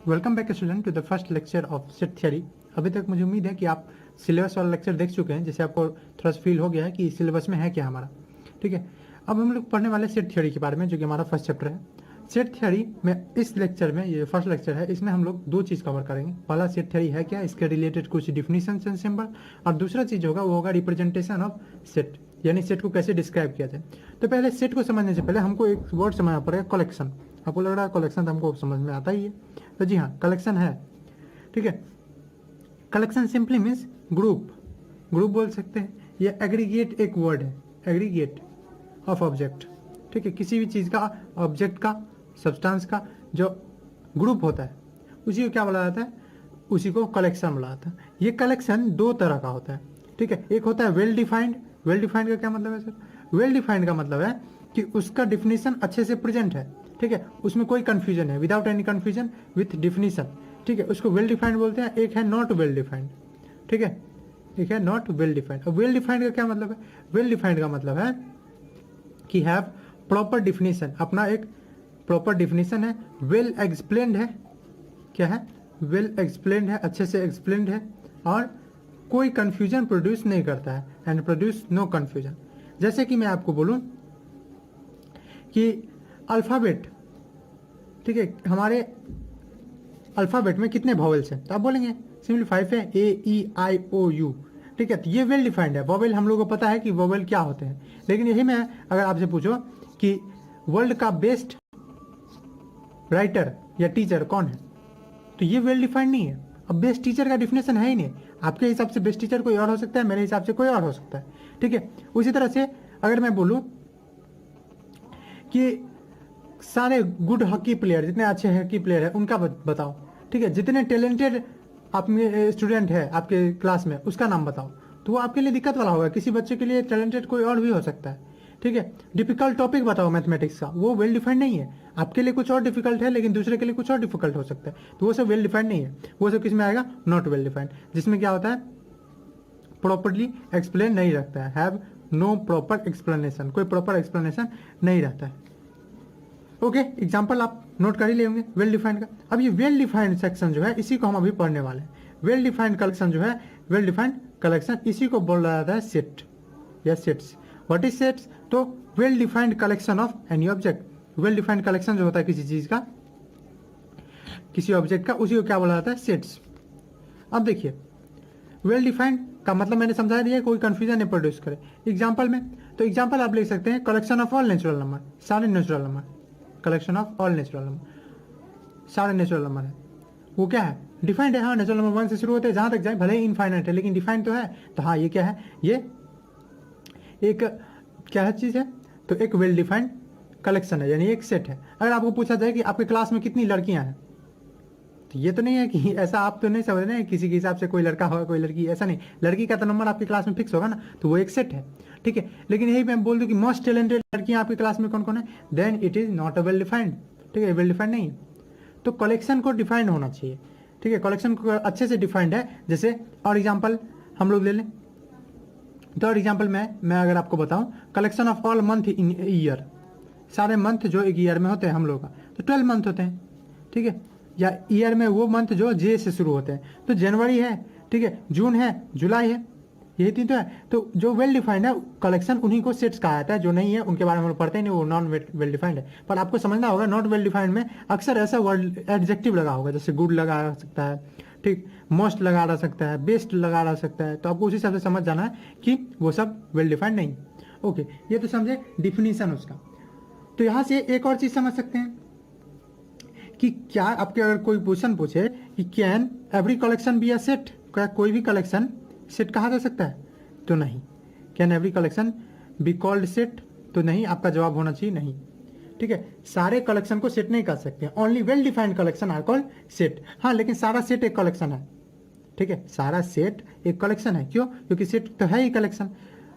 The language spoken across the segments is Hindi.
Welcome back student to the first lecture of set theory. अभी तक मुझे उम्मीद है कि आप सिलेबस वाला लेक्चर देख चुके हैं, जिससे आपको थोड़ा सा फील हो गया है कि सिलेबस में है क्या हमारा। ठीक है, अब हम लोग पढ़ने वाले सेट थ्योरी के बारे में, जो कि हमारा फर्स्ट चैप्टर है। सेट थ्योरी में इस लेक्चर में, ये फर्स्ट लेक्चर है, इसमें हम लोग दो चीज़ कवर करेंगे। पहला सेट थ्योरी है क्या, इसके रिलेटेड कुछ डिफिनीशन एंड सिंबल, और दूसरा चीज़ होगा वो होगा रिप्रेजेंटेशन ऑफ सेट, यानी सेट को कैसे डिस्क्राइब किया जाए। तो पहले सेट को समझने से पहले हमको एक वर्ड समझना पड़ेगा, कलेक्शन। आपको लग रहा है कलेक्शन तो हमको समझ में आता ही है, तो जी हाँ, कलेक्शन है। ठीक है, collection simply means group, group बोल सकते हैं, या एग्रीगेट एक वर्ड है, एग्रीगेट ऑफ ऑब्जेक्ट। ठीक है, किसी भी चीज़ का, ऑब्जेक्ट का, सब्सटेंस का जो ग्रुप होता है उसी को क्या बोला जाता है, उसी को कलेक्शन बोला जाता है। ये कलेक्शन दो तरह का होता है। ठीक है, एक होता है वेल डिफाइंड। वेल डिफाइंड का क्या मतलब है सर? वेल डिफाइंड का मतलब है कि उसका डिफिनीशन अच्छे से प्रेजेंट है। ठीक है, उसमें कोई कंफ्यूजन है, without any confusion with definition. ठीक है, उसको वेल डिफाइंड बोलते हैं। एक है नॉट वेल डिफाइंड। ठीक है, एक है नॉट वेल डिफाइंड। और वेल डिफाइंड का क्या मतलब है? वेल डिफाइंड का मतलब है कि हैव प्रॉपर डिफिनीशन, अपना एक प्रॉपर डिफिनीशन है, वेल एक्सप्लेन्ड है। क्या है? वेल एक्सप्लेन्ड है, अच्छे से एक्सप्लेन्ड है, और कोई कंफ्यूजन प्रोड्यूस नहीं करता है, एंड प्रोड्यूस नो कंफ्यूजन। जैसे कि मैं आपको बोलूं कि अल्फ़ाबेट, ठीक है, हमारे अल्फ़ाबेट में कितने वॉवेल्स हैं, तो आप बोलेंगे सिंपली 5 है, A E I O U। ठीक है, तो ये वेल डिफाइंड है। वॉवेल हम लोगों को पता है कि वॉवेल क्या होते हैं, लेकिन यही मैं अगर आपसे पूछो कि वर्ल्ड का बेस्ट राइटर या टीचर कौन है, तो ये वेल डिफाइंड नहीं है। अब बेस्ट टीचर का डिफिनेशन है ही नहीं। आपके हिसाब से बेस्ट टीचर कोई और हो सकता है, मेरे हिसाब से कोई और हो सकता है। ठीक है, उसी तरह से अगर मैं बोलूं कि सारे गुड हॉकी प्लेयर, जितने अच्छे हॉकी प्लेयर है उनका बताओ। ठीक है, जितने टैलेंटेड आप में स्टूडेंट है आपके क्लास में, उसका नाम बताओ, तो वो आपके लिए दिक्कत वाला होगा। किसी बच्चे के लिए टैलेंटेड कोई और भी हो सकता है। ठीक है, डिफिकल्ट टॉपिक बताओ मैथमेटिक्स का, वो वेल डिफाइंड नहीं है। आपके लिए कुछ और डिफिकल्ट है, लेकिन दूसरे के लिए कुछ और डिफिकल्ट हो सकता है, तो वो सब वेल डिफाइंड नहीं है। वो सब किस में आएगा? नॉट वेल डिफाइंड, जिसमें क्या होता है, प्रॉपरली एक्सप्लेन नहीं रखता है, हैव नो प्रॉपर एक्सप्लेनेशन, कोई प्रॉपर एक्सप्लेनेशन नहीं रहता है। ओके, एग्जाम्पल आप नोट कर ही लेंगे वेल डिफाइंड का। अब ये वेल डिफाइंड सेक्शन जो है, इसी को हम अभी पढ़ने वाले हैं। वेल डिफाइंड कलेक्शन जो है, वेल डिफाइंड कलेक्शन, इसी को बोल रहा जाता है सेट या सेट्स। What is sets? तो well defined collection of any object. Well defined collection जो होता है किसी चीज का, किसी ऑब्जेक्ट का, उसी को क्या बोला जाता है? सेट्स। अब देखिए, वेल डिफाइंड का मतलब मैंने समझा दिया, कोई कंफ्यूजन नहीं प्रोड्यूस करे। एग्जाम्पल में, तो एग्जाम्पल आप लिख सकते हैं, collection of all natural number, सारे natural number, collection of all natural number, सारे नेचुरल नंबर है। वो क्या है? डिफाइंड है। हाँ, नेचुरल नंबर 1 से शुरू होते हैं, जहां तक जाए, भले ही इनफाइनाइट है, लेकिन डिफाइंड तो है। तो हाँ, ये क्या है? ये एक क्या है चीज़ है? तो एक वेल डिफाइंड कलेक्शन है, यानी एक सेट है। अगर आपको पूछा जाए कि आपके क्लास में कितनी लड़कियां हैं, तो ये तो नहीं है कि ऐसा, आप तो नहीं समझ रहे हैं किसी के हिसाब से कोई लड़का होगा कोई लड़की, ऐसा नहीं। लड़की का तो नंबर आपकी क्लास में फिक्स होगा ना, तो वो एक सेट है। ठीक है, लेकिन यही मैं बोल दूं कि मोस्ट टैलेंटेड लड़कियां आपकी क्लास में कौन कौन है, then it is not a well defined. ठीक है, वेल डिफाइंड नहीं है। तो कलेक्शन को डिफाइंड होना चाहिए। ठीक है, कलेक्शन को अच्छे से डिफाइंड है। जैसे और एग्जाम्पल हम लोग ले लें, तो और एग्जाम्पल मैं अगर आपको बताऊं, collection of all month in year, सारे मंथ जो एक ईयर में होते हैं हम लोग का, तो 12 मंथ होते हैं। ठीक है, या ईयर में वो मंथ जो जे से शुरू होते हैं, तो जनवरी है, ठीक है, जून है, जुलाई है, यही तीन तो है। तो जो वेल डिफाइंड है कलेक्शन, उन्हीं को सेट्स कहा जाता है। जो नहीं है उनके बारे में हम लोग पढ़ते ही नहीं, वो नॉन वेल डिफाइंड है। पर आपको समझना होगा, नॉट वेल डिफाइंड में अक्सर ऐसा वर्ड एडजेक्टिव लगा होगा, जैसे गुड लगा सकता है, ठीक, मोस्ट लगा रह सकता है, बेस्ट लगा रह सकता है। तो आपको उसी हिसाब से समझ जाना है कि वो सब वेल डिफाइंड नहीं। ओके, ये तो समझे डिफिनीशन उसका। तो यहाँ से एक और चीज समझ सकते हैं कि क्या आपके अगर कोई क्वेश्चन पूछे कि can every collection be a set, क्या कोई भी कलेक्शन सेट कहा जा सकता है, तो नहीं। Can every collection be called set, तो नहीं, आपका जवाब होना चाहिए नहीं। ठीक है, सारे कलेक्शन को सेट नहीं कर सकते, only well defined collection are called set. हाँ, लेकिन सारा सेट एक कलेक्शन है। ठीक है, सारा सेट एक कलेक्शन है। क्यों? क्योंकि सेट तो है ही कलेक्शन।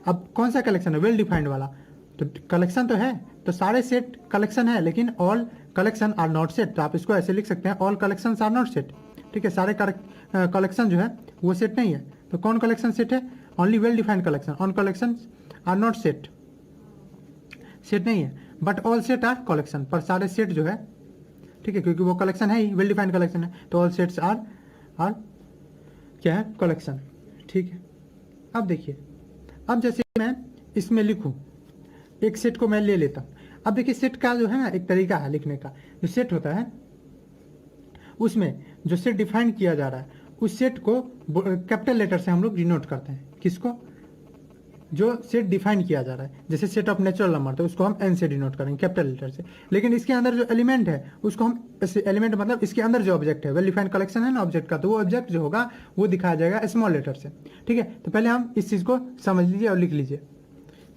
अब कौन सा कलेक्शन है? वेल डिफाइंड वाला। तो कलेक्शन तो है, तो सारे सेट कलेक्शन है, लेकिन all collection are not set. तो आप इसको ऐसे लिख सकते हैं, all collection are not set. ठीक है, सारे कलेक्शन जो है वो सेट नहीं है। तो कौन कलेक्शन सेट है? Only well defined collection. On collection are not set, set नहीं है। But all set are collection, पर सारे सेट जो है ठीक है, क्योंकि वो कलेक्शन है ही, वेल डिफाइंड कलेक्शन है, तो ऑल सेट्स आर क्या है, कलेक्शन। ठीक है, अब देखिए, अब जैसे मैं इसमें लिखूं, एक सेट को मैं ले लेता हूं। अब देखिए सेट का जो है ना एक तरीका है लिखने का, जो सेट होता है उसमें जो सेट डिफाइन किया जा रहा है उस सेट को कैपिटल लेटर से हम लोग डिनोट करते हैं। किसको? जो सेट डिफाइन किया जा रहा है, जैसे सेट ऑफ नेचुरल नंबर, तो उसको हम एन से डिनोट करेंगे, कैपिटल लेटर से। लेकिन इसके अंदर जो एलिमेंट है उसको हम, एलिमेंट मतलब इसके अंदर जो ऑब्जेक्ट है, वेल डिफाइंड कलेक्शन है ना ऑब्जेक्ट का, तो वो ऑब्जेक्ट जो होगा वो दिखाया जाएगा स्मॉल लेटर से। ठीक है, तो पहले हम इस चीज़ को समझ लीजिए और लिख लीजिए।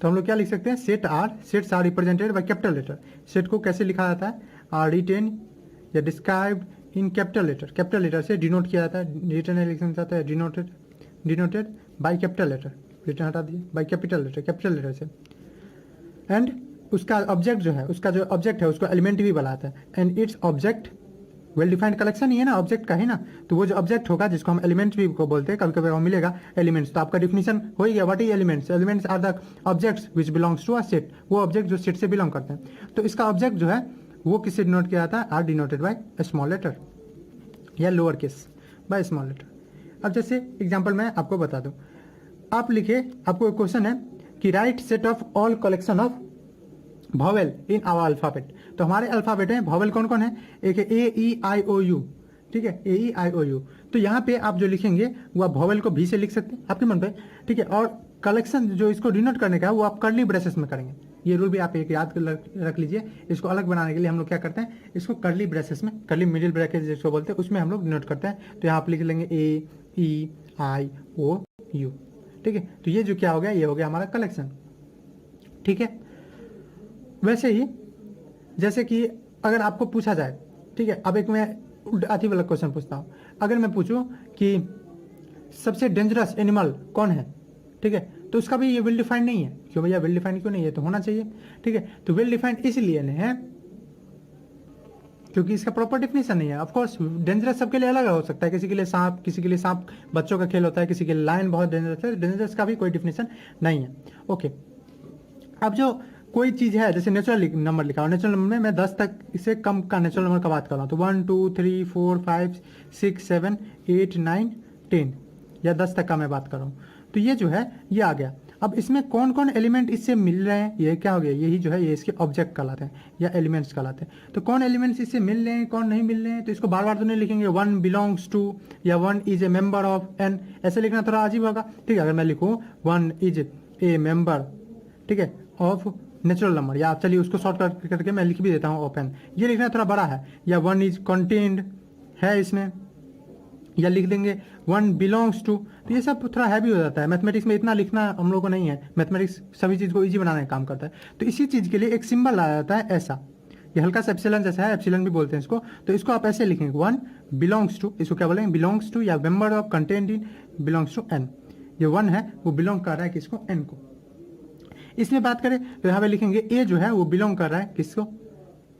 तो हम लोग क्या लिख सकते हैं, sets are represented by capital letter. Set को कैसे लिखा जाता है, आर रिटेन या described in capital letter, capital letter से डिनोट किया जाता है, रिटन लिखा जाता है, denoted by capital letter, return हटा दिए, by capital letter, capital letter से। एंड उसका ऑब्जेक्ट जो है, उसका जो ऑब्जेक्ट है उसको एलिमेंट भी बुलाता है। And its object well defined collection ही है ना, ऑब्जेक्ट का ही ना, तो वो जो ऑब्जेक्ट होगा जिसको हम एलिमेंट भी को बोलते हैं, कभी कभी मिलेगा एलिमेंट्स, तो आपका डिफिनेशन हो ही गया, what is elements, elements are the objects which belongs to a set, वो ऑब्जेक्ट जो सेट से बिलोंग करते हैं। तो इसका ऑब्जेक्ट जो है वो किससे डिनोट किया जाता है, are denoted by small letter या lower case by small letter. अब जैसे एग्जाम्पल मैं आपको बता दूं, आप लिखे, आपको एक क्वेश्चन है कि write set of all collection of vowel in our alphabet. तो हमारे अल्फाबेट में वॉवेल कौन कौन है, एक है ए ई आई ओ यू, ठीक है, ए ई आई ओ यू। तो यहाँ पे आप जो लिखेंगे वो आप वॉवेल को भी से लिख सकते हैं आपके मन पे, ठीक है, और कलेक्शन जो इसको डिनोट करने का है वो आप कर्ली ब्रेसेस में करेंगे। ये रूल भी आप एक याद रख लीजिए। इसको अलग बनाने के लिए हम लोग क्या करते हैं, इसको कर्ली ब्रेसेस में, कर्ली मिडिल ब्रैकेट जिसको बोलते हैं, उसमें हम लोग डिनोट करते हैं। तो यहाँ आप लिख लेंगे ए ई आई ओ यू, ठीक है। तो ये जो क्या हो गया, ये हो गया हमारा कलेक्शन, ठीक है। वैसे ही जैसे कि अगर आपको पूछा जाए, ठीक है, अब एक मैं आती वाला क्वेश्चन पूछता हूँ, अगर मैं पूछूं कि सबसे डेंजरस एनिमल कौन है, ठीक है, तो उसका भी ये वेल डिफाइंड नहीं है। क्यों भैया वेल डिफाइंड क्यों नहीं है, तो होना चाहिए, ठीक है। तो वेल डिफाइंड इसलिए नहीं है क्योंकि इसका प्रॉपर डिफिनेशन नहीं है। ऑफ कोर्स डेंजरस सबके लिए अलग हो सकता है, किसी के लिए सांप, किसी के लिए सांप बच्चों का खेल होता है, किसी के लिए लायन बहुत डेंजरस है, डेंजरस का भी कोई डिफिनेशन नहीं है। ओके, अब जो कोई चीज़ है, जैसे नेचुरल नंबर लिखा हो, नेचुरल नंबर में मैं 10 तक इससे कम का नेचुरल नंबर का बात कर रहा हूँ, तो 1 2 3 4 5 6 7 8 9 10 या 10 तक का मैं बात कर रहा हूँ। तो ये जो है ये आ गया। अब इसमें कौन कौन एलिमेंट इससे मिल रहे हैं, ये क्या हो गया, यही जो है ये इसके ऑब्जेक्ट कहलाते हैं या एलिमेंट्स कहलाते हैं। तो कौन एलिमेंट्स इससे मिल रहे हैं, कौन नहीं मिल रहे हैं, तो इसको बार बार तो नहीं लिखेंगे 1 बिलोंग्स टू या 1 is a member of N, ऐसे लिखना थोड़ा अजीब होगा, ठीक है। अगर मैं लिखूँ 1 इज ए मेंबर, ठीक है, ऑफ नेचुरल नंबर, या चलिए उसको शॉर्ट करके मैं लिख भी देता हूँ ओपन, ये लिखना थोड़ा बड़ा है, या 1 इज कंटेन्ड है इसमें, या लिख देंगे 1 बिलोंग्स टू, तो ये सब थोड़ा हैवी हो जाता है। मैथमेटिक्स में इतना लिखना हम लोग को नहीं है, मैथमेटिक्स सभी चीज़ को इजी बनाने का काम करता है। तो इसी चीज़ के लिए एक सिंबल आ जाता है ऐसा, ये हल्का सा एप्सिलॉन जैसा है, एप्सिलॉन भी बोलते हैं इसको। तो इसको आप ऐसे लिखेंगे 1 बिलोंग्स टू, इसको क्या बोलेंगे, बिलोंग्स टू या member of content in belongs to N. ये 1 है वो बिलोंग कर रहा है किसको, एन को। इसमें बात करें तो यहाँ पे लिखेंगे ए जो है वो बिलोंग कर रहा है किसको,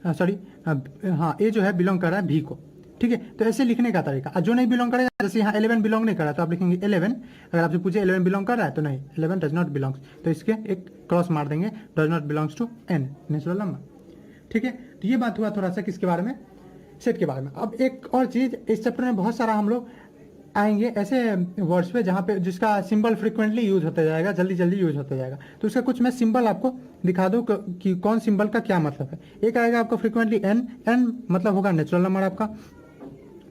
सॉरी हाँ, ए जो है बिलोंग कर रहा है भी को, ठीक है। तो ऐसे लिखने का तरीका, जो नहीं बिलोंग करेगा, जैसे यहाँ 11 बिलोंग नहीं कर रहा तो आप लिखेंगे 11, अगर आपसे पूछे 11 बिलोंग कर रहा है तो नहीं, 11 डज नॉट बिलोंग्स, तो इसके एक क्रॉस मार देंगे, does not belongs to N natural number, ठीक है। तो ये बात हुआ थोड़ा सा किसके बारे में, सेट के बारे में। अब एक और चीज़, इस चैप्टर में बहुत सारा हम लोग आएंगे ऐसे वर्ड्स पे जहाँ पे जिसका सिंबल फ्रिक्वेंटली यूज होता जाएगा, जल्दी जल्दी यूज होता जाएगा। तो उसका कुछ मैं सिंबल आपको दिखा दूँ कि कौन सिंबल का क्या मतलब है। एक आएगा आपका फ्रिक्वेंटली एन, एन मतलब होगा नेचुरल नंबर आपका,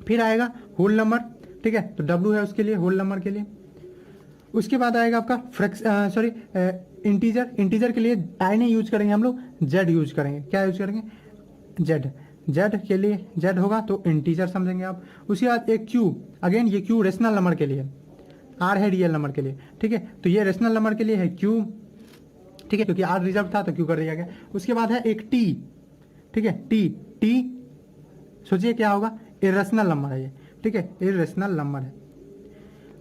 फिर आएगा होल नंबर, ठीक है, तो डब्ल्यू है उसके लिए, होल नंबर के लिए। उसके बाद आएगा आपका इंटीजर, इंटीजर के लिए आई नहीं यूज करेंगे हम लोग, जेड यूज करेंगे। क्या यूज करेंगे, जेड, जेड के लिए जेड होगा तो इंटीजर समझेंगे आप। उसके बाद एक क्यू, अगेन ये क्यू रेशनल नंबर के लिए, आर है रियल नंबर के लिए, ठीक है, तो ये रेशनल नंबर के लिए है क्यू, ठीक है, क्योंकि आर रिजर्व था तो क्यू कर दिया गया। उसके बाद है एक टी, ठीक है, टी, टी सोचिए क्या होगा, इरेशनल नंबर है ये, ठीक है, इरेशनल नंबर है।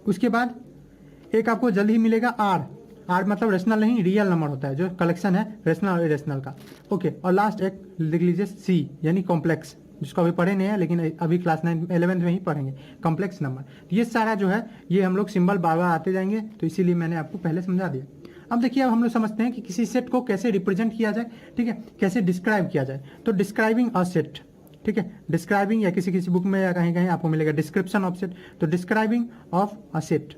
उसके बाद एक आपको जल्द ही मिलेगा आर, आर मतलब रेशनल नहीं रियल नंबर होता है, जो कलेक्शन है रेशनल और इरेशनल का, ओके। और लास्ट एक लिख लीजिए सी, यानी कॉम्प्लेक्स, जिसको अभी पढ़े नहीं है लेकिन अभी क्लास 9 11th में ही पढ़ेंगे, कॉम्प्लेक्स नंबर। ये सारा जो है ये हम लोग सिंबल बार बार आते जाएंगे, तो इसीलिए मैंने आपको पहले समझा दिया। अब देखिए, अब हम लोग समझते हैं कि किसी सेट को कैसे रिप्रेजेंट किया जाए, ठीक है, कैसे डिस्क्राइब किया जाए। तो डिस्क्राइबिंग अ सेट, ठीक है। डिस्क्राइबिंग या किसी किसी बुक में या कहीं कहीं आपको मिलेगा डिस्क्रिप्शन ऑफ सेट, तो डिस्क्राइबिंग ऑफ अ सेट,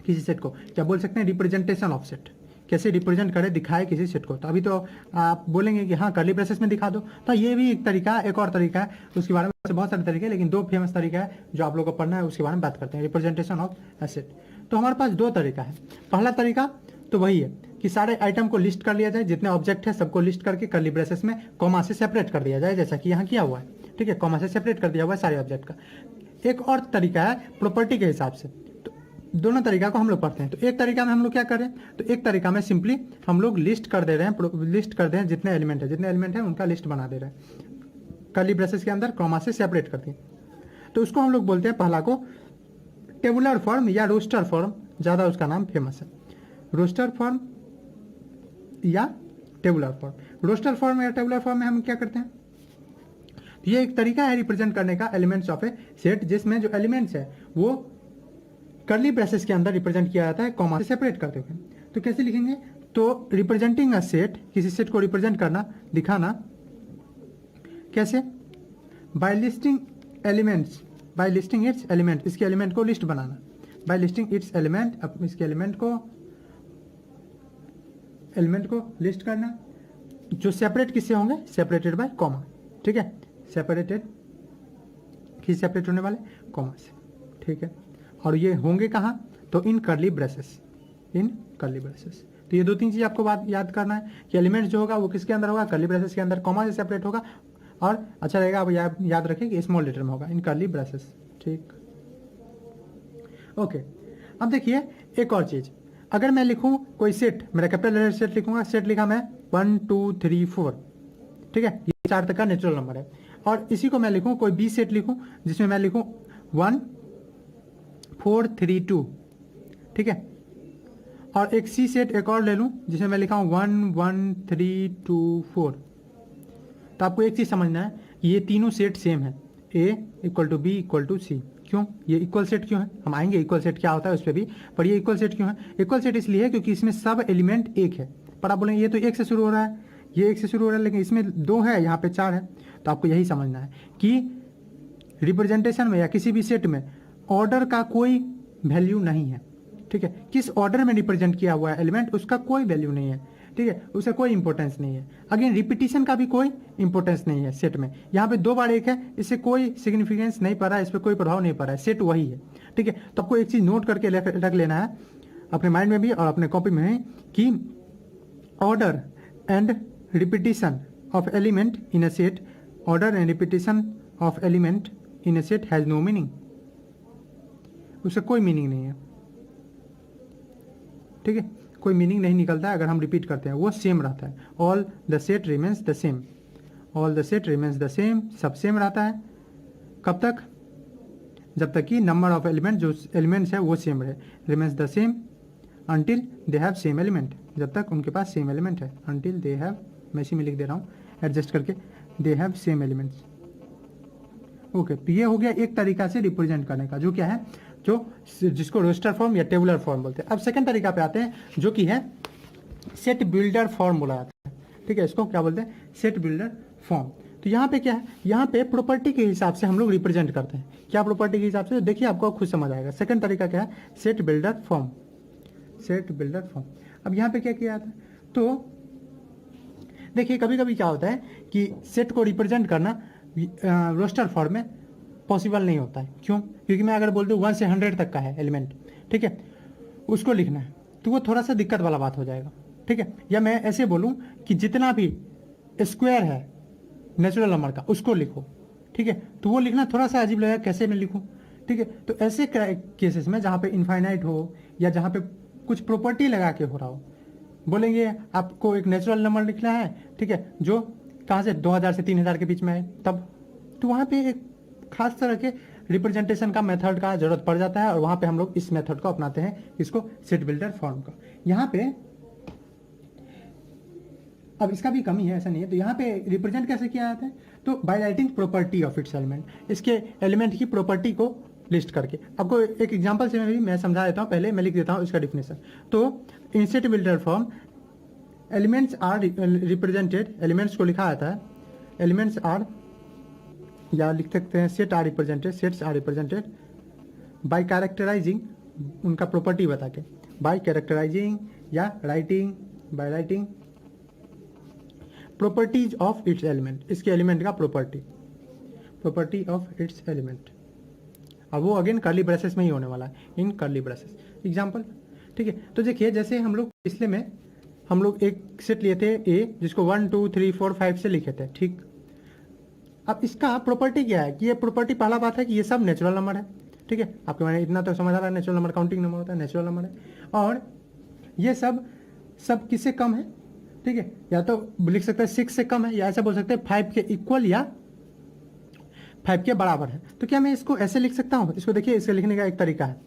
किसी सेट को क्या बोल सकते हैं, रिप्रेजेंटेशन ऑफ सेट, कैसे रिप्रेजेंट करे दिखाए किसी सेट को। तो अभी तो आप बोलेंगे कि हाँ कर्ली ब्रेसेस में दिखा दो, तो ये भी एक तरीका है, एक और तरीका है, उसके बारे में बहुत सारे तरीके हैं, लेकिन दो फेमस तरीका है जो आप लोग को पढ़ना है, उसके बारे में बात करते हैं, रिप्रेजेंटेशन ऑफ ए सेट। तो हमारे पास दो तरीका है। पहला तरीका तो वही है कि सारे आइटम को लिस्ट कर लिया जाए, जितने ऑब्जेक्ट है सबको लिस्ट करके कर्ली ब्रेसेस में कॉमा से सेपरेट कर दिया जाए, जैसा कि यहाँ किया हुआ है, ठीक है, कॉमा से सेपरेट कर दिया हुआ है सारे ऑब्जेक्ट का। एक और तरीका है प्रॉपर्टी के हिसाब से, तो दोनों तरीका को हम लोग पढ़ते हैं। तो एक तरीका में हम लोग क्या कर रहे हैं, तो एक तरीका में सिंपली हम लोग लिस्ट कर दे रहे हैं, लिस्ट कर दे हैं जितने एलिमेंट है उनका लिस्ट बना दे रहे हैं, कर्ली ब्रेसेस के अंदर कॉमा से सेपरेट कर दिए। तो उसको हम लोग बोलते हैं, पहला को टेबुलर फॉर्म या रोस्टर फॉर्म, ज़्यादा उसका नाम फेमस है, रोस्टर फॉर्म या टेबुलर फॉर्म। रोस्टर फॉर्म या टेबुलर फॉर्म में हम क्या करते हैं, ये एक तरीका है रिप्रेजेंट करने का एलिमेंट्स ऑफ ए सेट, जिसमें जो एलिमेंट्स है वो कर्ली ब्रेसेस के अंदर रिप्रेजेंट किया जाता है कॉमा से सेपरेट करते हुए। तो कैसे लिखेंगे, तो रिप्रेजेंटिंग अ सेट, किसी सेट को रिप्रेजेंट करना, दिखाना कैसे, by listing elements, by listing its element, इसके एलिमेंट को लिस्ट बनाना, बाय लिस्टिंग इट्स एलिमेंट, अब इसके एलिमेंट को लिस्ट करना, जो सेपरेट किससे होंगे, सेपरेटेड बाय कॉमा, ठीक है, सेपरेटेड किस सेपरेट होने वाले, कॉमा से, ठीक है। और ये होंगे कहाँ, तो इन कर्ली ब्रेसेस, इन कर्ली ब्रेसेस। तो ये दो तीन चीज आपको बात याद करना है कि एलिमेंट जो होगा वो किसके अंदर होगा, कर्ली ब्रेसेस के अंदर, कॉमा से सेपरेट होगा, और अच्छा रहेगा आप याद रखें कि स्मॉल लेटर में होगा, इन कर्ली ब्रेसेस, ठीक, ओके। अब देखिए एक और चीज, अगर मैं लिखूं कोई सेट, मेरा कैपिटल लेटर सेट लिखूंगा, सेट लिखा मैं 1 2 3 4, ठीक है, ये 4 तक का नेचुरल नंबर है, और इसी को मैं लिखूं कोई बी सेट लिखूं जिसमें मैं लिखूं 1 4 3 2, ठीक है, और एक सी सेट एक और ले लूं जिसमें मैं लिखा हूं 1 1 3 2 4। तो आपको एक चीज समझना है, ये तीनों सेट सेम है, A equal to B equal to C. क्यों ये इक्वल सेट क्यों है, हम आएंगे इक्वल सेट क्या होता है उस पर भी, पर ये इक्वल सेट क्यों है, इक्वल सेट इसलिए है क्योंकि इसमें सब एलिमेंट एक है। पर आप बोलेंगे ये तो एक से शुरू हो रहा है, ये एक से शुरू हो रहा है, लेकिन इसमें 2 है, यहाँ पे 4 है। तो आपको यही समझना है कि रिप्रेजेंटेशन में या किसी भी सेट में ऑर्डर का कोई वैल्यू नहीं है, ठीक है, किस ऑर्डर में रिप्रेजेंट किया हुआ है एलिमेंट उसका कोई वैल्यू नहीं है, ठीक है, उसका कोई इंपॉर्टेंस नहीं है। अगेन रिपीटिशन का भी कोई इंपॉर्टेंस नहीं है सेट में, यहाँ पे 2 बार एक है, इससे कोई सिग्निफिकेंस नहीं पड़ रहा है, इस पर कोई प्रभाव नहीं पड़ रहा है, सेट वही है, ठीक है। तो आपको एक चीज नोट करके रख लेना है अपने माइंड में भी और अपने कॉपी में भी कि order and repetition of element in a set, order and repetition of element in a set has no meaning, उसका कोई मीनिंग नहीं है, ठीक है, कोई मीनिंग नहीं निकलता है अगर हम रिपीट करते हैं, वो सेम रहता है, all the set remains the same, all the set remains the same, सब सेम रहता है। कब तक, जब तक कि नंबर ऑफ एलिमेंट, जो एलिमेंट्स है वो सेम रहे, remains the same until they have same element, जब तक उनके पास सेम एलिमेंट है, अंटिल दे हैव, मैं इसी में लिख दे रहा हूँ एडजस्ट करके, they have same elements, okay. तो ये हो गया एक तरीका से रिप्रेजेंट करने का, जो क्या है, जो जिसको रोस्टर फॉर्म या टेबुलर फॉर्म बोलते हैं। अब सेकंड तरीका पे आते हैं जो कि है सेट बिल्डर फॉर्म बोला जाता है, ठीक है, इसको क्या बोलते हैं, सेट बिल्डर फॉर्म। तो यहाँ पे क्या है, यहाँ पे प्रॉपर्टी के हिसाब से हम लोग रिप्रेजेंट करते हैं, क्या प्रॉपर्टी के हिसाब से, तो देखिए आपको खुद समझ आएगा। सेकंड तरीका क्या है, set builder form, set builder form. अब यहाँ पे क्या किया जाता है, तो देखिए कभी कभी क्या होता है कि सेट को रिप्रेजेंट करना रोस्टर फॉर्म में पॉसिबल नहीं होता है। क्यों, क्योंकि मैं अगर बोल दूँ 1 से 100 तक का है एलिमेंट, ठीक है, उसको लिखना है तो वो थोड़ा सा दिक्कत वाला बात हो जाएगा, ठीक है। या मैं ऐसे बोलूँ कि जितना भी स्क्वायर है नेचुरल नंबर का उसको लिखो, ठीक है, तो वो लिखना थोड़ा सा अजीब लगेगा, कैसे मैं लिखूँ, ठीक है। तो ऐसे केसेस में जहाँ पे इनफाइनाइट हो या जहाँ पे कुछ प्रॉपर्टी लगा के हो रहा हो, बोलेंगे आपको एक नेचुरल नंबर लिखना है, ठीक है, जो कहाँ से 2000 से 3000 के बीच में है, तब तो वहाँ पे एक खास तरह के रिप्रेजेंटेशन का मेथड का जरूरत पड़ जाता है, और वहाँ पे हम लोग इस मेथड को अपनाते हैं, इसको सेट बिल्डर फॉर्म का। यहाँ पे अब इसका भी कमी है, ऐसा नहीं है, तो यहाँ पे रिप्रेजेंट कैसे किया जाता है, तो by writing property of its element, इसके एलिमेंट की प्रॉपर्टी को लिस्ट करके। आपको एक एग्जांपल से मैं समझा देता हूँ, पहले मैं लिख देता हूँ इसका डिफिनेशन। तो in set builder form elements are represented, elements को लिखा जाता है, एलिमेंट्स आर या लिख सकते हैं set are represented, sets are represented by characterising, उनका प्रॉपर्टी बता के, बाय कैरेक्टराइजिंग या writing, by writing properties of its element, इसके एलिमेंट का प्रॉपर्टी ऑफ इट्स एलिमेंट। अब वो अगेन कर्ली ब्रेसेस में ही होने वाला है, इन कर्ली ब्रेसेस। एग्जाम्पल, ठीक है। तो देखिए जैसे हम लोग पिछले में हम लोग एक सेट लिए थे ए, जिसको 1 2 3 4 5 से लिखे थे, ठीक। अब इसका प्रॉपर्टी क्या है कि ये प्रॉपर्टी, पहला बात है कि ये सब नेचुरल नंबर है, ठीक है। आपके मैंने इतना तो समझ आ रहा है, नेचुरल नंबर काउंटिंग नंबर होता है, नेचुरल नंबर है। और ये सब किससे कम है, ठीक है। या तो लिख सकते हैं 6 से कम है, या ऐसा बोल सकते हैं 5 के इक्वल या 5 के बराबर है। तो क्या मैं इसको ऐसे लिख सकता हूँ? इसको देखिए, इसके लिखने का एक तरीका है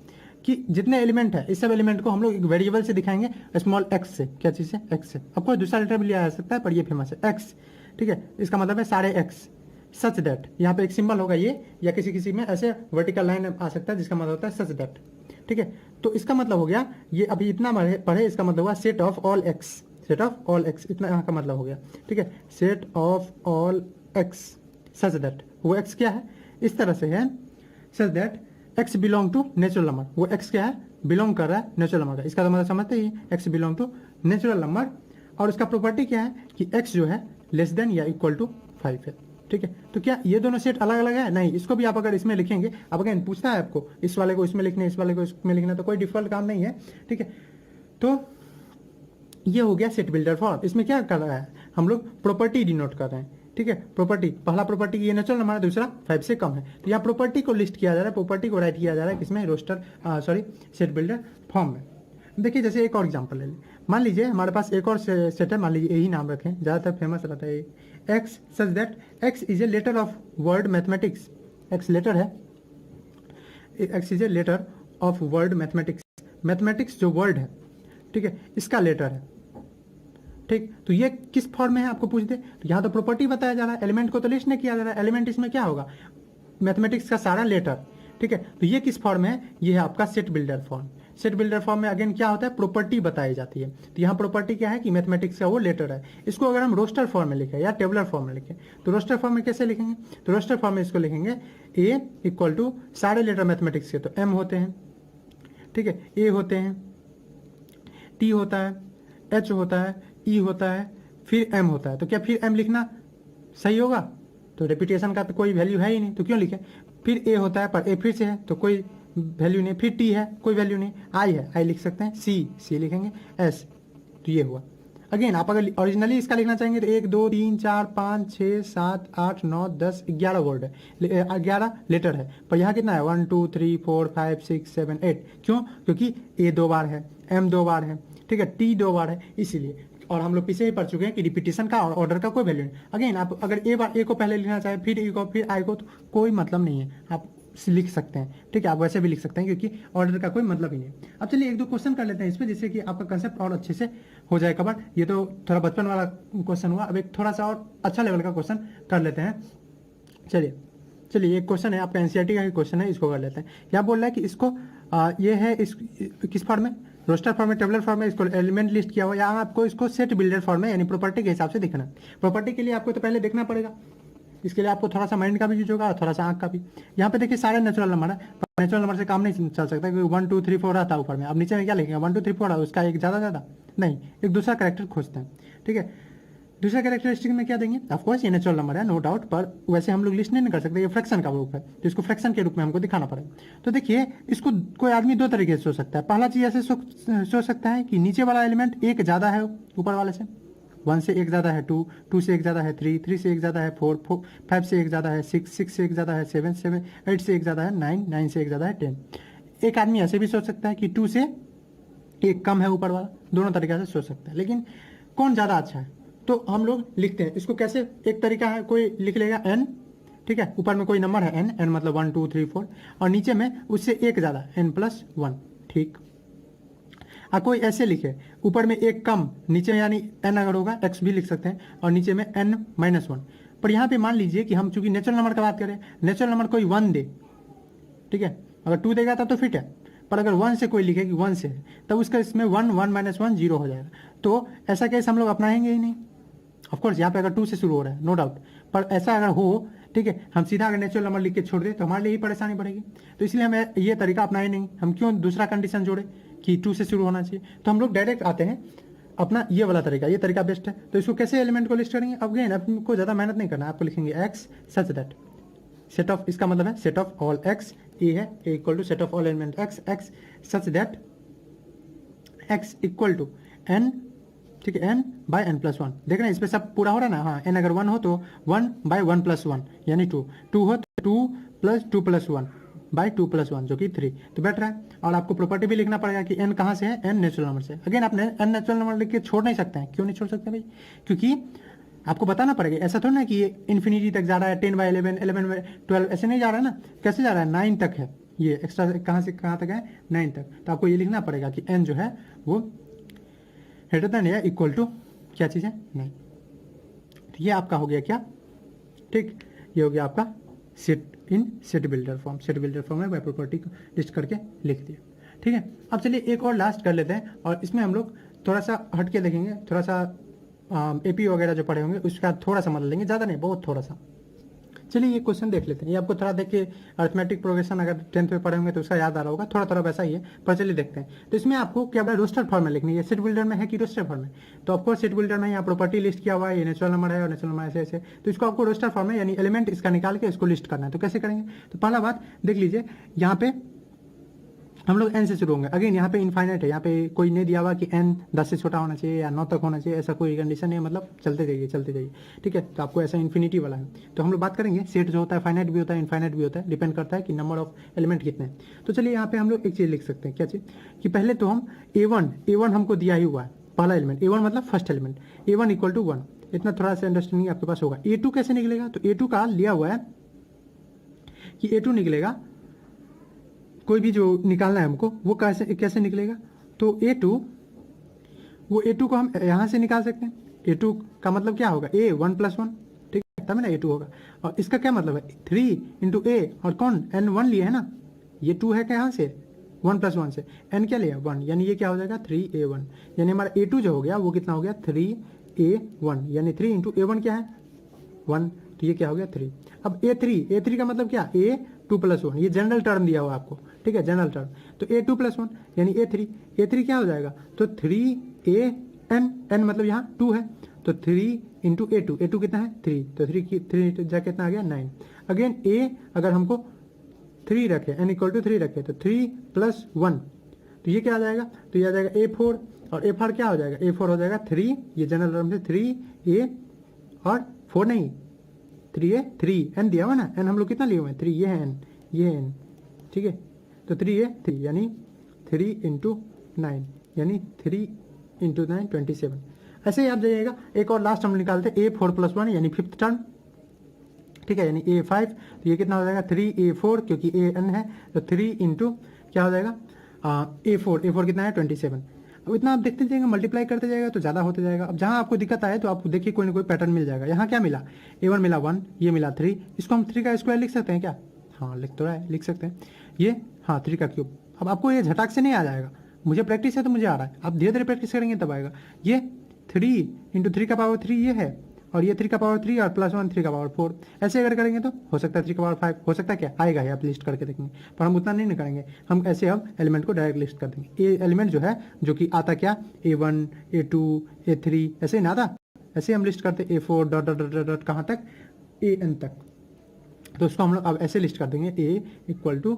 कि जितने एलिमेंट है, इस सब एलिमेंट को हम लोग एक वेरिएबल से दिखाएंगे, स्मॉल एक्स से। क्या चीज़ से? एक्स से। अब कोई दूसरा लेटर भी लिया जा सकता है, पर ये फेमस है एक्स, ठीक है। इसका मतलब है सारे एक्स, सच दैट, यहाँ पे एक सिंबल होगा ये, या किसी किसी में ऐसे वर्टिकल लाइन आ सकता है जिसका मतलब होता है सच दैट, ठीक है। तो इसका मतलब हो गया, ये अभी इतना पढ़े, इसका मतलब हुआ set of all X, set of all X, इतना यहाँ का मतलब हो गया, ठीक है। Set of all X such that, वो एक्स क्या है? इस तरह से है, such that X belong to natural number, वो एक्स क्या है? बिलोंग कर रहा है नेचुरल नंबर का। इसका तो मतलब समझते ही, x belong to natural number. और उसका प्रॉपर्टी क्या है कि एक्स जो है लेस देन या इक्वल टू 5 है, ठीक है। तो क्या ये दोनों सेट अलग अलग है? नहीं, इसको भी आप अगर इसमें लिखेंगे, अब अगर पूछता है आपको इस वाले को इसमें लिखना, इस वाले को इसमें लिखना, तो कोई डिफॉल्ट काम नहीं है, ठीक है। तो ये हो गया सेट बिल्डर फॉर्म। इसमें क्या कर रहा है, हम लोग प्रॉपर्टी डिनोट कर रहे हैं, ठीक है। प्रॉपर्टी, पहला प्रॉपर्टी ये नेचुरल नंबर है, दूसरा 5 से कम है। तो यहाँ प्रॉपर्टी को लिस्ट किया जा रहा है, प्रॉपर्टी को राइट किया जा रहा है किसमें? सेट बिल्डर फॉर्म में। देखिए जैसे एक और एग्जांपल ले लें, मान लीजिए हमारे पास एक और सेट है, मान लीजिए यही नाम रखें, ज़्यादातर फेमस रहता है x, such that x is a letter of word mathematics. X letter है, x is a letter of word mathematics, mathematics जो वर्ड है, ठीक है, इसका लेटर है, ठीक। तो ये किस फॉर्म में है आपको पूछ दे, तो यहाँ तो प्रॉपर्टी बताया जा रहा है, एलिमेंट को तो लिस्ट नहीं किया जा रहा है। एलिमेंट इसमें क्या होगा? मैथमेटिक्स का सारा लेटर, ठीक है। तो ये किस फॉर्म में है? ये है आपका set builder form. Set builder form में अगेन क्या होता है? प्रॉपर्टी बताई जाती है। तो यहाँ प्रॉपर्टी क्या है कि मैथमेटिक्स का वो लेटर है। इसको अगर हम रोस्टर फॉर्म में लिखें या टेबुलर फॉर्म में लिखें, तो रोस्टर फॉर्म में कैसे लिखेंगे? तो रोस्टर फॉर्म में इसको लिखेंगे ए इक्वल टू सारे लेटर मैथमेटिक्स के, तो एम होते हैं, ठीक है, ए होते हैं, टी होता है, एच होता है, ई होता है, फिर एम होता है। तो क्या फिर एम लिखना सही होगा? तो रेपिटेशन का तो कोई वैल्यू है ही नहीं, तो क्यों लिखें? फिर ए होता है, पर ए फिर से है तो कोई वैल्यू नहीं, फिर टी है कोई वैल्यू नहीं, आई है, आई लिख सकते हैं, सी लिखेंगे, एस, तो ये हुआ। अगेन आप अगर ओरिजिनली इसका लिखना चाहेंगे तो 1 2 3 4 5 6 7 8 9 10 11 वर्ड है, 11 लेटर है, पर यहाँ कितना है? 1 2 3 4 5 6 7 8। क्यों? क्योंकि ए 2 बार है, एम 2 बार है, ठीक है, टी 2 बार है, इसीलिए। और हम लोग पीछे ही पढ़ चुके हैं कि रिपीटेशन का और ऑर्डर का कोई वैल्यू नहीं। अगेन आप अगर ए को पहले लिखना चाहे, फिर ए को, फिर आई को, तो कोई मतलब नहीं है, आप लिख सकते हैं, ठीक है। आप वैसे भी लिख सकते हैं क्योंकि ऑर्डर का कोई मतलब ही नहीं है। अब चलिए एक दो क्वेश्चन कर लेते हैं इस पर, जिससे कि आपका कंसेप्ट और अच्छे से हो जाए कवर। ये तो थोड़ा बचपन वाला क्वेश्चन हुआ, अब एक थोड़ा सा और अच्छा लेवल का क्वेश्चन कर लेते हैं। चलिए एक क्वेश्चन है आपका एनसीईआरटी का ही क्वेश्चन है, इसको कर लेते हैं। यहाँ बोल रहा है कि इसको ये है इस किस फॉर्म में? रोस्टर फॉर्म में, टेबुलर फॉर्म में, इसको एलिमेंट लिस्ट किया हुआ, या आपको इसको सेट बिल्डर फॉर्म में यानी प्रॉपर्टी के हिसाब से देखना। प्रॉपर्टी के लिए आपको तो पहले देखना पड़ेगा, इसके लिए आपको थोड़ा सा माइंड का भी यूज होगा और थोड़ा सा आंख का भी। यहाँ पे देखिए सारे नेचुरल नंबर है, पर नेचुरल नंबर से काम नहीं चल सकता क्योंकि 1 2 3 4 रहता है ऊपर में। अब नीचे में क्या लिखेंगे? 1 2 3 4 है, उसका एक ज़्यादा नहीं, एक दूसरा कैरेक्टर खोजते हैं, ठीक है। दूसरा कैरेक्टरिस्टिक में क्या देंगे? ऑफकोर्स ये नेचुरल नंबर है, नो डाउट, पर वैसे हम लोग लिस्ट नहीं कर सकते, ये फ्रैक्शन का रूप है, तो इसको फ्रैक्शन के रूप में हमको दिखाना पड़ेगा। तो देखिए इसको कोई आदमी दो तरीके से सोच सकता है। पहला चीज़ ऐसे सोच सकता है कि नीचे वाला एलिमेंट एक ज़्यादा है ऊपर वाले से, 1 से एक ज़्यादा है 2, 2 से एक ज़्यादा है 3, 3 से एक ज़्यादा है 4, 5 से एक ज़्यादा है 6, 6 से एक ज़्यादा है 7, 8 से एक ज़्यादा है 9, 9 से एक ज़्यादा है 10। एक आदमी ऐसे भी सोच सकता है कि 2 से एक कम है ऊपर वाला, दोनों तरीके से सोच सकता है। लेकिन कौन ज़्यादा अच्छा है? तो हम लोग लिखते हैं इसको कैसे। एक तरीका है, कोई लिख लेगा n, ठीक है, ऊपर में कोई नंबर है n मतलब 1 2 3 4, और नीचे में उससे एक ज़्यादा n+1, ठीक। कोई ऐसे लिखे, ऊपर में एक कम, नीचे में यानी n अगर होगा x भी लिख सकते हैं, और नीचे में n-1। पर यहाँ पे मान लीजिए कि हम चूंकि नेचुरल नंबर का बात करें, नेचुरल नंबर कोई 1 दे, ठीक है, अगर 2 देगा तब तो फिट है, पर अगर 1 से कोई लिखे कि 1 से है, तब उसका इसमें 1 1 - 1 0 हो जाएगा। तो ऐसा केस हम लोग अपनाएंगे ही नहीं। ऑफकोर्स यहाँ पे अगर 2 से शुरू हो रहा है नो डाउट, पर ऐसा अगर हो ठीक है। हम सीधा अगर नेचुरल नंबर लिख के छोड़ दें तो हमारे लिए ही परेशानी बढ़ेगी, तो इसलिए हमें ये तरीका अपनाए नहीं। हम क्यों दूसरा कंडीशन जोड़े कि 2 से शुरू होना चाहिए, तो हम लोग डायरेक्ट आते हैं अपना ये वाला तरीका, ये तरीका बेस्ट है। तो इसको कैसे एलिमेंट को लिस्ट करेंगे, अब अगेन आपको ज़्यादा मेहनत नहीं करना, आपको लिखेंगे x such that set of, इसका मतलब है set of all x, A है A equal to set of all element x, x such that x equal to n, ठीक है, n by n plus one. देख रहे हैं इस पर सब पूरा हो रहा है ना। हाँ, एन अगर 1 हो तो 1 बाय 1 प्लस 1 यानी 2, 2 हो तो 2 प्लस 2 प्लस 1 बाय 2 प्लस 1 जो कि 3, तो बैठ रहा है। और आपको प्रॉपर्टी भी लिखना पड़ेगा कि एन कहाँ से है, एन नेचुरल नंबर से। अगेन आप एन नेचुरल नंबर लिख के छोड़ नहीं सकते हैं, क्यों नहीं छोड़ सकते भाई, क्योंकि आपको बताना पड़ेगा। ऐसा थोड़ा ना कि ये इन्फिनिटी तक जा रहा है, 10 बाय 11, 11 बाय 12 ऐसे नहीं जा रहा है ना, कैसे जा रहा है, 9 तक है, ये एक्स्ट्रा कहाँ से कहाँ तक है, 9 तक। तो आपको ये लिखना पड़ेगा कि एन जो है वो ग्रेटर देन या इक्वल टू क्या चीज़ है, 9। तो ये आपका हो गया क्या, ठीक, ये हो गया आपका सेट इन set builder form. Set builder form में बाय प्रॉपर्टी को लिस्ट करके लिख दिया, ठीक है। अब चलिए एक और लास्ट कर लेते हैं, और इसमें हम लोग थोड़ा सा हट के देखेंगे, थोड़ा सा एपी वगैरह जो पढ़े होंगे उसका थोड़ा सा मदद लेंगे, ज़्यादा नहीं, बहुत थोड़ा सा। चलिए ये क्वेश्चन देख लेते हैं, ये आपको थोड़ा देख के अर्थमेटिक प्रोग्रेशन अगर 10th में पढ़े होंगे तो उसका याद आ रहा होगा, थोड़ा थोड़ा वैसा ही है, पर चलिए देखते हैं। तो इसमें आपको क्या बड़ा रोस्टर फॉर्म में लिखनी है, सेट बिल्डर में है कि रोस्टर फॉर्म में, तो आपको सेट बिल्डर में यहाँ प्रॉपर्टी लिस्ट किया हुआ है, ये नेचुरल नंबर है और नेचुरल नंबर ऐसे ऐसे, तो इसको आपको रोस्टर फॉर्म में यानी एलिमेंट इसका निकाल के इसको लिस्ट करना है। तो कैसे करेंगे, तो पहला बात देख लीजिए, यहाँ पे हम लोग एन से शुरू होंगे। अगेन यहाँ पे इनफाइनाइट है, यहाँ पे कोई नहीं दिया हुआ कि एन 10 से छोटा होना चाहिए या 9 तक होना चाहिए, ऐसा कोई कंडीशन नहीं है, मतलब चलते जाइए चलते जाइए, ठीक है। तो आपको ऐसा इन्फिनिटी वाला है। तो हम लोग बात करेंगे सेट जो होता है फाइनाइट भी होता है इनफाइनाइट भी होता है, डिपेंड करता है कि नंबर ऑफ एलिमेंट कितने हैं। तो चलिए यहाँ पे हम लोग एक चीज़ लिख सकते हैं, क्या चीज़, कि पहले तो हम A1 हमको दिया ही हुआ है, पहला एलिमेंट A1 मतलब first element, A1 equal to 1, इतना थोड़ा सा अंडरस्टैंडिंग आपके पास होगा। A2 कैसे निकलेगा, तो A2 का लिया हुआ है कि A2 निकलेगा, कोई भी जो निकालना है हमको वो कैसे कैसे निकलेगा, तो A2 A2 को हम यहाँ से निकाल सकते हैं। A2 का मतलब क्या होगा, A 1 प्लस 1, ठीक है, तब ना A2 होगा। और इसका क्या मतलब है, 3 इंटू A, और कौन N1 लिए है ना, ये 2 है क्या, यहाँ से 1 प्लस 1 से, N क्या लिया 1, यानी ये क्या हो जाएगा 3A1, यानी हमारा A2 जो हो गया वो कितना हो गया 3A1, यानी 3 इंटू A1 क्या है 1, तो ये क्या हो गया 3। अब A3 का मतलब क्या, A2 प्लस 1, ये जनरल टर्म दिया हुआ आपको, ठीक है, जनरल टर्म। तो A2 प्लस 1 यानी A3 क्या हो जाएगा, तो 3AN मतलब यहाँ 2 है, तो 3 इंटू A2 कितना है 3, तो 3 जाके कितना आ गया 9। अगेन A अगर हमको 3 रखे, N इक्वल टू 3 रखे, तो 3 प्लस 1, तो ये क्या आ जाएगा, तो ये आ जाएगा A4, और A4 क्या हो जाएगा, A4 हो जाएगा 3, ये जनरल टर्म से 3A और 4 नहीं 3A, 3 N दिया हुआ ना, N हम लोग कितना लिए हुए हैं 3, ये है N, ये है N, ठीक है। तो 3A 3 यानी 3 इंटू 9 यानी 3 इंटू 9 27। ऐसे ही आप जाइएगा, एक और लास्ट हम निकालते हैं A4 प्लस 1 यानी 5th टर्म, ठीक है, यानी A5, तो ये कितना हो जाएगा 3A4 क्योंकि AN है, तो 3 इंटू क्या हो जाएगा A4 कितना है 27। अब इतना आप देखते जाएंगे, मल्टीप्लाई करते जाएगा तो ज़्यादा होते जाएगा। अब जहाँ आपको दिक्कत आए तो आप देखिए कोई ना कोई पैटर्न मिल जाएगा। यहाँ क्या मिला, A1 मिला 1, ये मिला 3, इसको हम 3 का स्क्वायर लिख सकते हैं क्या, हाँ लिख तो रहा है, लिख सकते हैं ये, हाँ 3 का क्यूब। अब आपको ये झटाक से नहीं आ जाएगा, मुझे प्रैक्टिस है तो मुझे आ रहा है, आप धीरे धीरे प्रैक्टिस करेंगे तब आएगा। ये 3 इंटू 3 का पावर 3 ये है, और ये 3 का पावर 3 और प्लस 1 3 का पावर 4, ऐसे अगर करेंगे तो हो सकता है 3 का पावर 5, हो सकता है क्या आएगा है, आप लिस्ट करके देखेंगे, पर हम उतना नहीं करेंगे, हम ऐसे हम एलिमेंट को डायरेक्ट लिस्ट कर देंगे। ये एलिमेंट जो है जो कि आता क्या A1 A2 A3 ऐसे ही ना आता, ऐसे हम लिस्ट करते A4 dot dot dot dot कहाँ तक AN तक, तो उसको हम लोग अब ऐसे लिस्ट कर देंगे A इक्वल टू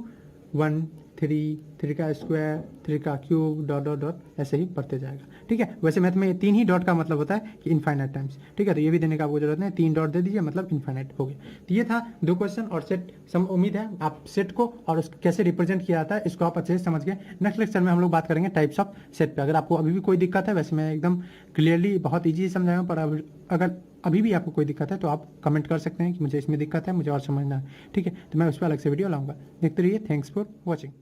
1 3 का स्क्वायर 3 का क्यूब डॉट डॉट डॉट ऐसे ही बढ़ते जाएगा, ठीक है। वैसे मैथ में 3 ही डॉट का मतलब होता है कि इनफाइनाइट टाइम्स, ठीक है, तो ये भी देने का आपको जरूरत नहीं, 3 डॉट दे दीजिए मतलब इनफाइनाइट हो गया। तो ये था 2 क्वेश्चन और सेट। उम्मीद है आप सेट को और उसको कैसे रिप्रेजेंट किया जाता है इसको आप अच्छे से समझ गए। नेक्स्ट लेक्चर में हम लोग बात करेंगे टाइप्स ऑफ सेट पे। अगर आपको अभी भी कोई दिक्कत है, वैसे मैं एकदम क्लियरली बहुत ईजी समझाऊँ, पर अगर अभी भी आपको कोई दिक्कत है तो आप कमेंट कर सकते हैं कि मुझे इसमें दिक्कत है, मुझे और समझना है, ठीक है, तो मैं उस पर अलग से वीडियो लाऊंगा। देखते रहिए, थैंक्स फॉर वॉचिंग।